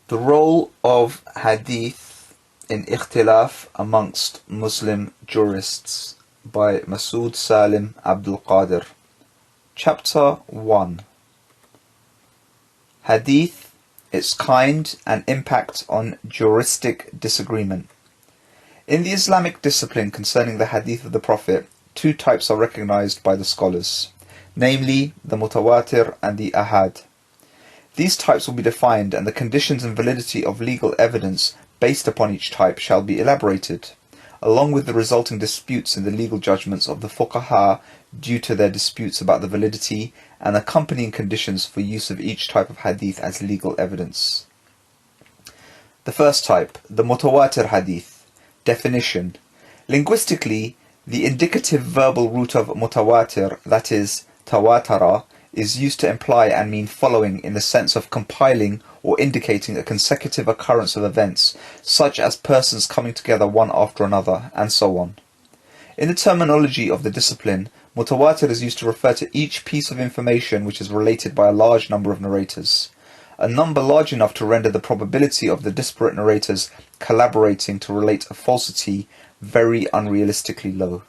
The role of Hadith in Ikhtilāf amongst Muslim Jurists by Musaed Salem Abdulkader. Chapter 1. Hadith, its kind and impact on juristic disagreement. In the Islamic discipline concerning the Hadith of the Prophet, two types are recognized by the scholars, namely the Mutawatir and the Ahad. These types will be defined, and the conditions and validity of legal evidence based upon each type shall be elaborated, along with the resulting disputes in the legal judgments of the fuqaha due to their disputes about the validity and accompanying conditions for use of each type of hadith as legal evidence. The first type, the Mutawatir hadith. Definition. Linguistically, the indicative verbal root of mutawatir, that is, tawatara, is used to imply and mean following in the sense of compiling or indicating a consecutive occurrence of events, such as persons coming together one after another, and so on. In the terminology of the discipline, mutawatir is used to refer to each piece of information which is related by a large number of narrators, a number large enough to render the probability of the disparate narrators collaborating to relate a falsity very unrealistically low.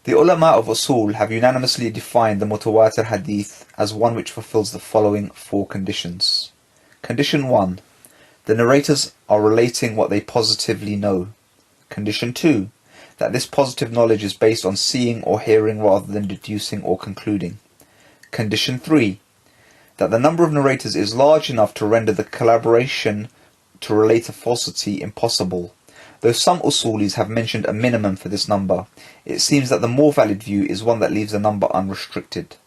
The ulama of usul have unanimously defined the Mutawatir hadith as one which fulfills the following four conditions. Condition 1. The narrators are relating what they positively know. Condition 2. That this positive knowledge is based on seeing or hearing rather than deducing or concluding. Condition 3. That the number of narrators is large enough to render the collaboration to relate a falsity impossible. Though some usulis have mentioned a minimum for this number, it seems that the more valid view is one that leaves the number unrestricted.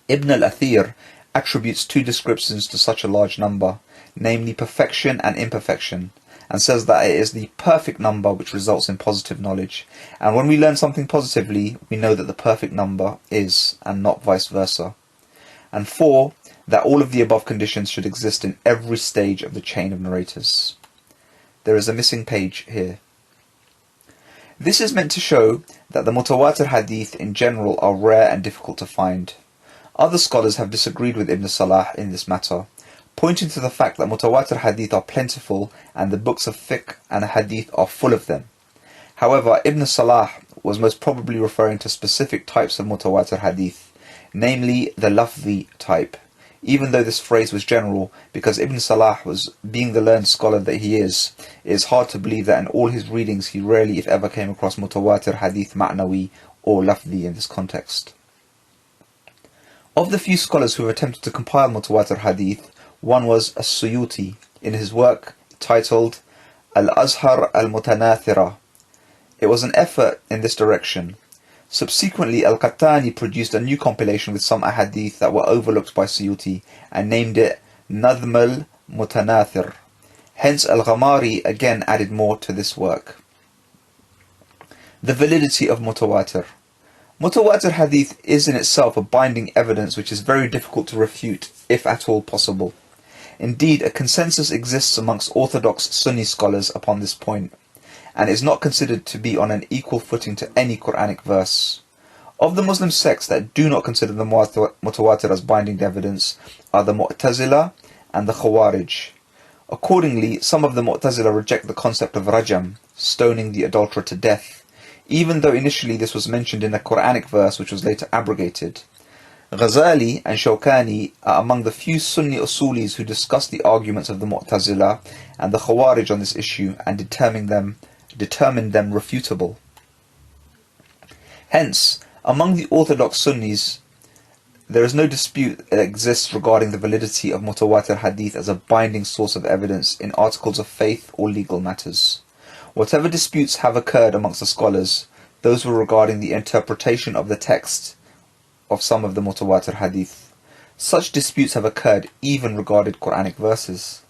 Ibn al-Athir attributes two descriptions to such a large number, namely perfection and imperfection, and says that it is the perfect number which results in positive knowledge, and when we learn something positively, we know that the perfect number is, and not vice versa. And 4, that all of the above conditions should exist in every stage of the chain of narrators. There is a missing page here. This is meant to show that the Mutawatir hadith in general are rare and difficult to find. Other scholars have disagreed with Ibn Salah in this matter, pointing to the fact that Mutawatir hadith are plentiful and the books of fiqh and hadith are full of them. However, Ibn Salah was most probably referring to specific types of Mutawatir hadith, namely the lafzi type, even though this phrase was general, because Ibn Salah was, being the learned scholar that he is, it is hard to believe that in all his readings he rarely if ever came across Mutawatir hadith ma'nawi or lafzi in this context. Of the few scholars who have attempted to compile Mutawatir hadith, one was As-Suyuti in his work titled Al-Azhar al-Mutanathira. It was an effort in this direction. Subsequently, Al-Qattani produced a new compilation with some ahadith that were overlooked by Suyuti and named it Nadhm al-Mutanathir. Hence, Al-Ghamari again added more to this work. The validity of Mutawatir. Mutawatir hadith is in itself a binding evidence which is very difficult to refute, if at all possible. Indeed, a consensus exists amongst orthodox Sunni scholars upon this point, and is not considered to be on an equal footing to any Quranic verse. Of the Muslim sects that do not consider the Mutawatir as binding evidence are the Mu'tazila and the Khawarij. Accordingly, some of the Mu'tazila reject the concept of Rajam, stoning the adulterer to death, even though initially this was mentioned in a Quranic verse which was later abrogated. Ghazali and Shawkani are among the few Sunni usulis who discuss the arguments of the Mu'tazila and the Khawarij on this issue and determine them refutable. Hence, among the orthodox Sunnis, there is no dispute that exists regarding the validity of Mutawatir hadith as a binding source of evidence in articles of faith or legal matters. Whatever disputes have occurred amongst the scholars, those were regarding the interpretation of the text of some of the Mutawatir hadith. Such disputes have occurred even regarding Quranic verses.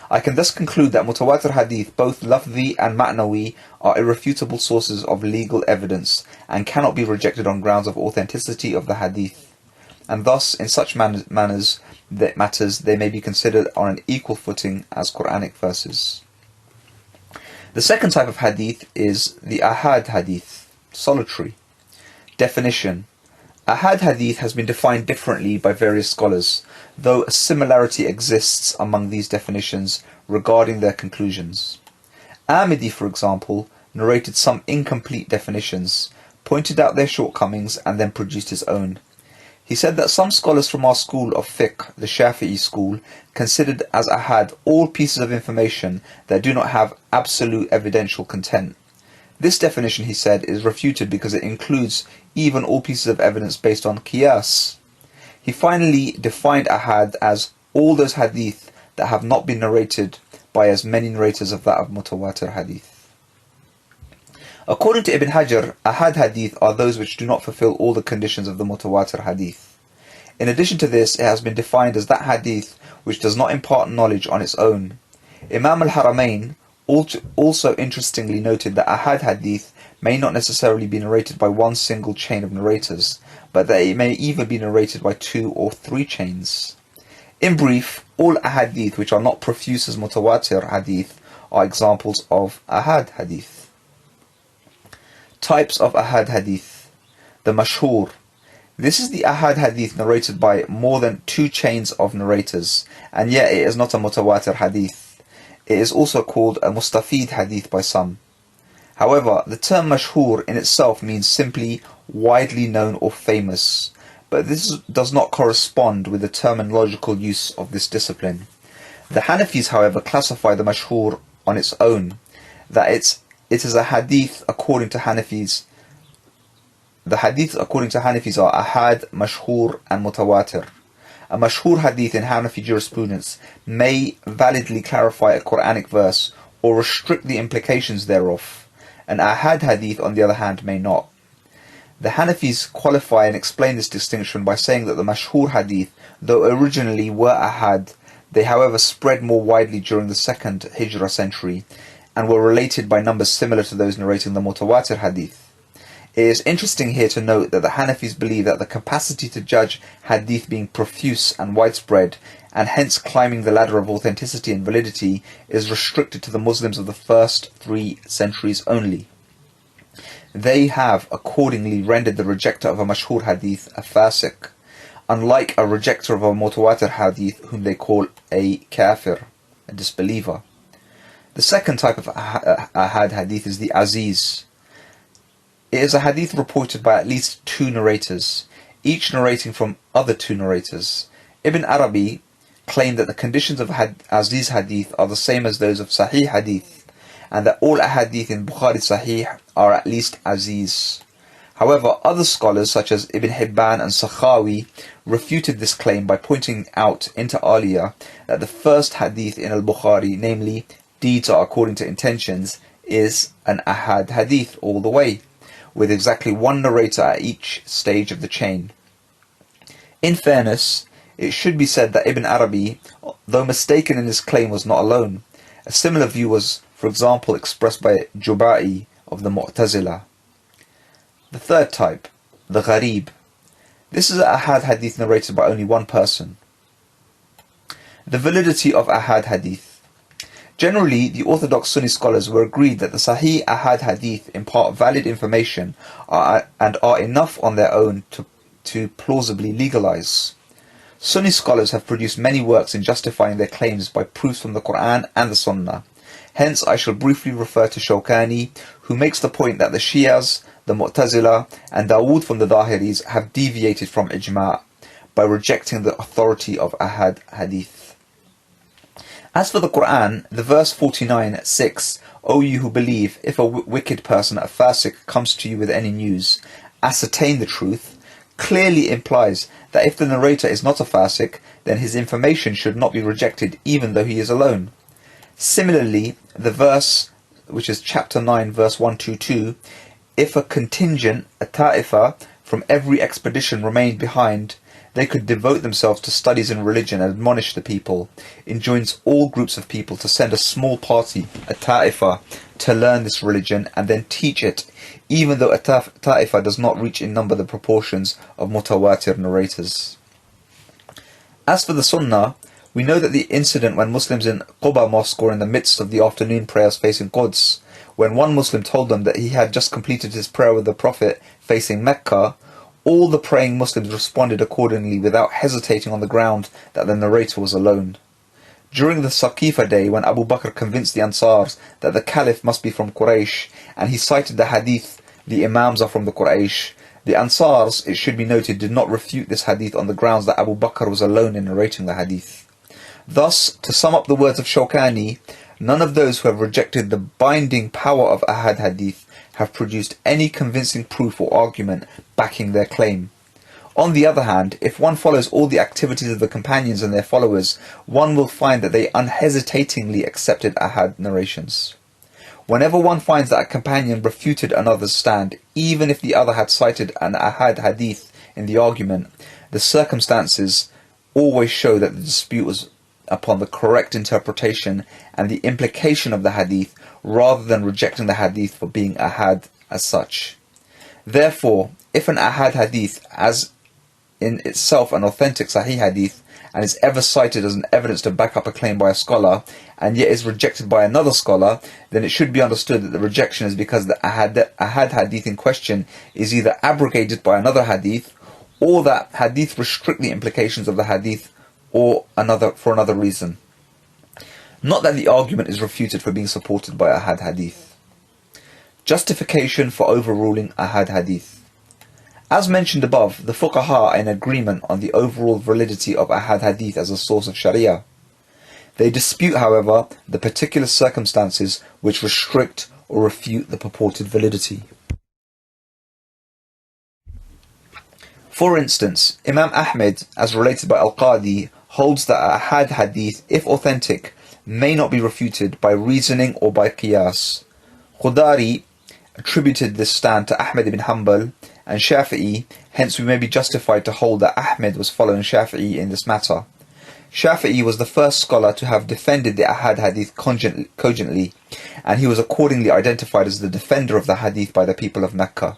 I can thus conclude that Mutawatir hadith, both lafzi and ma'nawi, are irrefutable sources of legal evidence and cannot be rejected on grounds of authenticity of the hadith. And thus, in such matters, they may be considered on an equal footing as Quranic verses. The second type of hadith is the ahad hadith, solitary. Definition. Ahad Hadith has been defined differently by various scholars, though a similarity exists among these definitions regarding their conclusions. Amidi, for example, narrated some incomplete definitions, pointed out their shortcomings, and then produced his own. He said that some scholars from our school of fiqh, the Shafi'i school, considered as ahad all pieces of information that do not have absolute evidential content. This definition, he said, is refuted because it includes even all pieces of evidence based on qiyas. He finally defined ahad as all those hadith that have not been narrated by as many narrators of that of Mutawatir hadith. According to Ibn Hajar, ahad hadith are those which do not fulfill all the conditions of the Mutawatir hadith. In addition to this, it has been defined as that hadith which does not impart knowledge on its own. Imam al-Haramain also interestingly noted that ahad hadith may not necessarily be narrated by one single chain of narrators, but that it may even be narrated by 2 or 3 chains. In brief, all ahadith which are not profuse as Mutawatir hadith are examples of ahad hadith. Types of ahad hadith. The mashhur. This is the ahad hadith narrated by more than 2 chains of narrators, and yet it is not a mutawatir hadith. It is also called a mustafid hadith by some. However, the term mashhur in itself means simply widely known or famous, but this does not correspond with the terminological use of this discipline. The Hanafis, however, classify the mashhur on its own, that it is a hadith according to Hanafis. The hadith according to Hanafis are ahad, mashhur and mutawatir. A mashhur hadith in Hanafi jurisprudence may validly clarify a Quranic verse or restrict the implications thereof. An ahad hadith, on the other hand, may not. The Hanafis qualify and explain this distinction by saying that the mashhur hadith, though originally were ahad, they however spread more widely during the 2nd Hijrah century, and were related by numbers similar to those narrating the Mutawatir hadith. It is interesting here to note that the Hanafis believe that the capacity to judge hadith being profuse and widespread, and hence climbing the ladder of authenticity and validity, is restricted to the Muslims of the first 3 centuries only. They have accordingly rendered the rejecter of a mashhur hadith a fasiq, unlike a rejecter of a Mutawatir hadith whom they call a kafir, a disbeliever. The second type of ahad hadith is the aziz. It is a hadith reported by at least 2 narrators, each narrating from other 2 narrators. Ibn Arabi claimed that the conditions of aziz hadith are the same as those of sahih hadith, and that all ahadith in Bukhari Sahih are at least aziz. However, other scholars such as Ibn Hibban and Sakhawi refuted this claim by pointing out inter alia that the first hadith in Al-Bukhari, namely deeds are according to intentions, is an ahad hadith all the way, with exactly 1 narrator at each stage of the chain. In fairness, it should be said that Ibn Arabi, though mistaken in his claim, was not alone. A similar view was, for example, expressed by Juba'i of the Mu'tazila. The third type, the gharib. This is an ahad hadith narrated by only 1 person. The validity of ahad hadith. Generally, the orthodox Sunni scholars were agreed that the Sahih Ahad Hadith impart valid information and are enough on their own to plausibly legalize. Sunni scholars have produced many works in justifying their claims by proofs from the Quran and the Sunnah. Hence, I shall briefly refer to Shawkani, who makes the point that the Shias, the Mu'tazila, and Dawood from the Zahiris have deviated from ijma' by rejecting the authority of Ahad Hadith. As for the Quran, the verse 49:6, O you who believe, if a wicked person, a fasiq, comes to you with any news, ascertain the truth, clearly implies that if the narrator is not a fasiq, then his information should not be rejected even though he is alone. Similarly, the verse, which is chapter 9, verse 122, if a contingent, a ta'ifa, from every expedition remained behind, they could devote themselves to studies in religion and admonish the people, enjoins all groups of people to send a small party, a ta'ifa, to learn this religion and then teach it, even though a ta'ifa does not reach in number the proportions of mutawatir narrators. As for the Sunnah, we know that the incident when Muslims in Quba Mosque were in the midst of the afternoon prayers facing Quds, when one Muslim told them that he had just completed his prayer with the Prophet facing Mecca, All the praying Muslims responded accordingly without hesitating on the ground that the narrator was alone. During the Saqifa day, when Abu Bakr convinced the Ansars that the Caliph must be from Quraysh, and he cited the hadith, the Imams are from the Quraysh, the Ansars, it should be noted, did not refute this hadith on the grounds that Abu Bakr was alone in narrating the hadith. Thus, to sum up the words of Shawkani, none of those who have rejected the binding power of Ahad hadith have produced any convincing proof or argument backing their claim. On the other hand, if one follows all the activities of the companions and their followers, one will find that they unhesitatingly accepted Ahad narrations. Whenever one finds that a companion refuted another's stand, even if the other had cited an Ahad hadith in the argument, the circumstances always show that the dispute was upon the correct interpretation and the implication of the hadith, rather than rejecting the hadith for being Ahad as such. Therefore, if an Ahad hadith, as in itself an authentic Sahih hadith, and is ever cited as an evidence to back up a claim by a scholar, and yet is rejected by another scholar, then it should be understood that the rejection is because the Ahad hadith in question is either abrogated by another hadith, or that hadith restrict the implications of the hadith, or for another reason. Not that the argument is refuted for being supported by Ahad hadith. Justification for overruling Ahad hadith. As mentioned above, the fuqaha are in agreement on the overall validity of Ahad hadith as a source of Sharia. They dispute, however, the particular circumstances which restrict or refute the purported validity. For instance, Imam Ahmed, as related by Al-Qadi, holds that Ahad hadith, if authentic, may not be refuted by reasoning or by qiyas. Khudari attributed this stand to Ahmed ibn Hanbal and Shafi'i, hence we may be justified to hold that Ahmed was following Shafi'i in this matter. Shafi'i was the first scholar to have defended the Ahad hadith cogently, and he was accordingly identified as the defender of the hadith by the people of Mecca.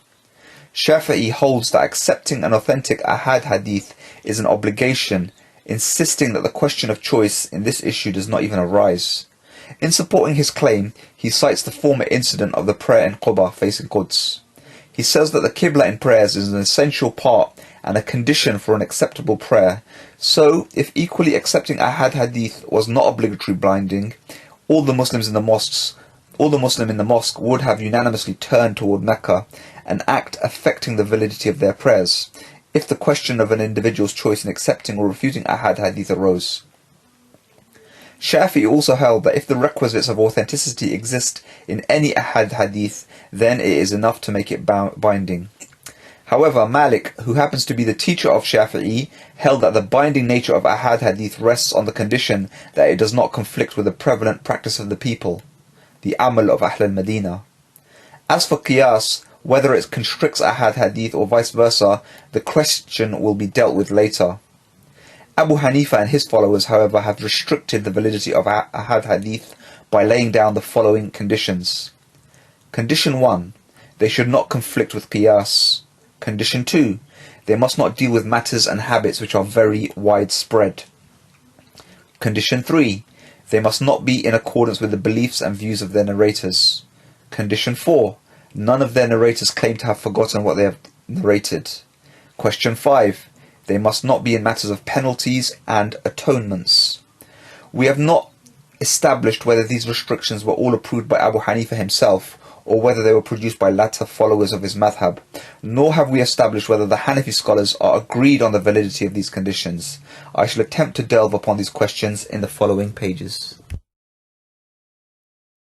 Shafi'i holds that accepting an authentic Ahad hadith is an obligation, insisting that the question of choice in this issue does not even arise. In supporting his claim, he cites the former incident of the prayer in Quba facing Quds. He says that the Qibla in prayers is an essential part and a condition for an acceptable prayer. So, if equally accepting Ahad hadith was not obligatory binding, all the Muslim in the mosque would have unanimously turned toward Mecca, an act affecting the validity of their prayers, if the question of an individual's choice in accepting or refuting Ahad hadith arose. Shafi'i also held that if the requisites of authenticity exist in any Ahad hadith, then it is enough to make it binding. However, Malik, who happens to be the teacher of Shafi'i, held that the binding nature of Ahad hadith rests on the condition that it does not conflict with the prevalent practice of the people, the amal of Ahl al-Madinah. As for qiyas, whether it constricts Ahad hadith or vice versa, the question will be dealt with later. Abu Hanifa and his followers, however, have restricted the validity of Ahad hadith by laying down the following conditions. Condition 1, they should not conflict with qiyas. Condition 2, they must not deal with matters and habits which are very widespread. Condition 3, they must not be in accordance with the beliefs and views of their narrators. Condition 4, none of their narrators claim to have forgotten what they have narrated. Question 5, they must not be in matters of penalties and atonements. We have not established whether these restrictions were all approved by Abu Hanifa himself, or whether they were produced by latter followers of his madhab, nor have we established whether the Hanafi scholars are agreed on the validity of these conditions. I shall attempt to delve upon these questions in the following pages.